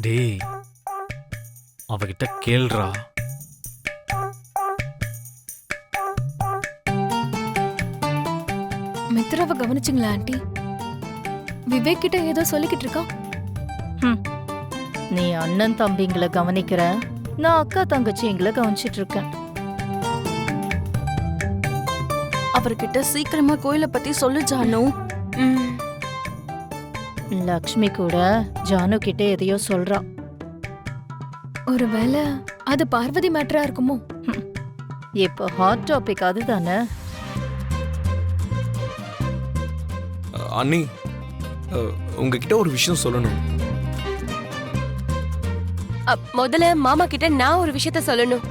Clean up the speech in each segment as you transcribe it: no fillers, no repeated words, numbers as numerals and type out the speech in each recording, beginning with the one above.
டேய் அவகிட்ட கேள்றா. மித்ராவை கவனிச்சுங்களா ஆண்டி? விவேக் கிட்ட ஏதோ சொல்லிக்கிட்டு இருக்கா. நீ அண்ணன் தம்பிங்களை கவனிக்கிற, நான் அக்கா தங்கச்சிங்களை கவனிச்சிட்டு இருக்கேன். அவர்கிட்ட சீக்கிரமா கோயிலை பத்தி சொல்லு ஜானு. லக்ஷ்மி கூட ஜானு கிட்ட எதையோ சொல்றா. ஒருவேளை அது பார்வதி மேட்டரா இருக்குமோ? இப்போ ஹாட் டாபிக் அதுதானே. அண்ணி, உங்ககிட்ட ஒரு விஷயம் சொல்லணும். முதல்ல மாமா கிட்ட நான் ஒரு விஷயத்த சொல்லணும்.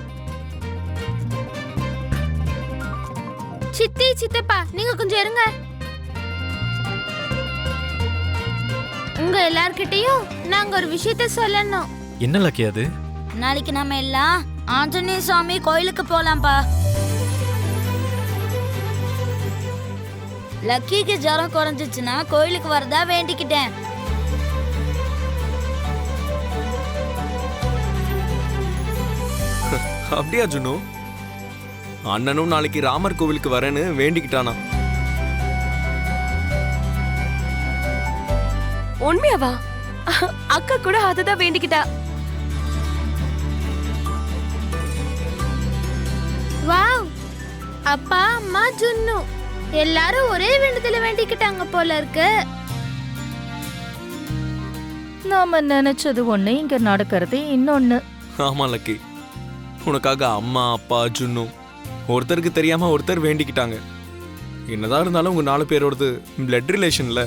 சித்தி சித்தப்பா நீங்க கொஞ்சம் இருங்க. உங்க எல்லார்கிட்டயும் நாங்க ஒரு விஷயத்த சொல்லணும். என்ன லக்கி அது? நாளைக்கு நம்ம எல்லாம் ஆஞ்சநேய சுவாமி கோயிலுக்கு போலாம்பா. லக்கிக்கு ஜரம் குறைஞ்சிச்சுன்னா கோயிலுக்கு வரதா வேண்டிக்கிட்டேன். அப்படியா ஜுனு? அண்ணனும் நாளைக்கு ராமர் கோவிலுக்கு வரேன்னு வேண்டிக்கிட்டானா? உண்மையாவா? அக்கா கூட அததான் வேண்டிக்கிட்டா. வாவ், அப்பா அம்மா ஜுன்னு எல்லாரும் ஒரே வேண்டுதல வேண்டிக்கிட்டாங்க போல இருக்கு. நாம நினைச்சது ஒண்ணு, இங்க நடக்கிறது இன்னொன்னு. ஆமா லக்கி, உனக்காக அம்மா அப்பா ஜுன்னு ஒருத்தருக்கு தெரியாம ஒருத்தர் வேண்டிக்கிட்டாங்க. என்னதான் இருந்தாலும் உங்க 4 பேரோடது பிளட் ரிலேஷன்ல.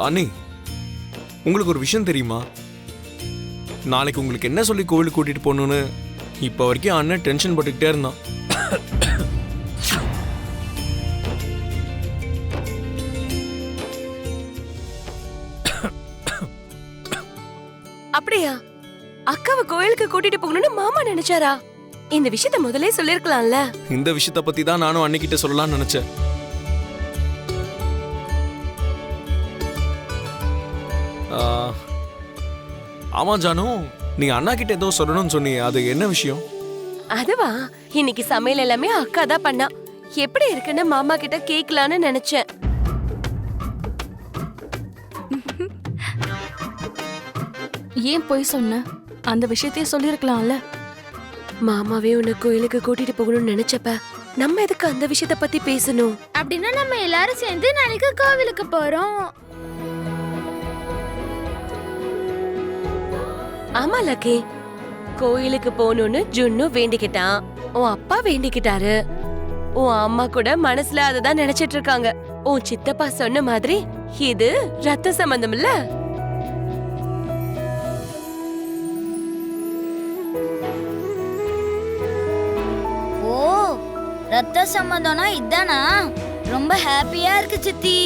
அண்ணி, உங்களுக்கு ஒரு விஷயம் தெரியுமா? நாளைக்கு உங்களுக்கு என்ன சொல்லி கோவிலுக்கு கூட்டிட்டு போகணும்னு இப்ப வரைக்கும் அண்ணன் டென்ஷன் போட்டுக்கிட்டே இருந்தான். அப்படியா? அக்காவை கோயிலுக்கு கூட்டிட்டு போகணும்னு மாமா நினைச்சாரா? இந்த விஷயத்த முதல்ல சொல்லிருக்கலாம்ல. இந்த விஷயத்த பத்தி தான் நானும் அன்னிக்கிட்ட சொல்லலாம்னு நினைச்சேன். ஆமா ஜானு, நீ அண்ணா கிட்ட ஏதோ சொல்லணும்னு சொன்னீங்க, அது என்ன விஷயம்? அதுவா, இன்னைக்கு சமையல் எல்லாமே அக்கா தான் பண்ணா. எப்படி இருக்குன்னு மாமா கிட்ட கேட்கலான்னு நினைச்சேன். ஏன் போய் சொன்ன? அந்த விஷயத்தையே சொல்லிருக்கலாம்ல. மாமாவே உன்னை கோயிலுக்கு கூட்டிட்டு போகணும்னு நினைச்சப்ப நம்ம எதுக்கு அந்த விஷயத்த பத்தி பேசணும்? அப்படின்னா நம்ம எல்லாரும் சேர்ந்து நாளைக்கு கோவிலுக்கு போறோம். ஆமா லக்கி, கோயிலுக்கு போகணும்னு ஜுன்னு வேண்டிக்கிட்டான். உன் அப்பா வேண்டிக்கிட்டாரு. உன் அம்மா கூட மனசுல அததான் நினைச்சிட்டு இருக்காங்க. உன் சித்தப்பா சொன்ன மாதிரி இது ரத்த சம்பந்தம் இல்ல. ஓ, ரத்த சம்பந்தம்னா இதானா? ரொம்ப ஹாப்பியா இருக்கு சித்தி.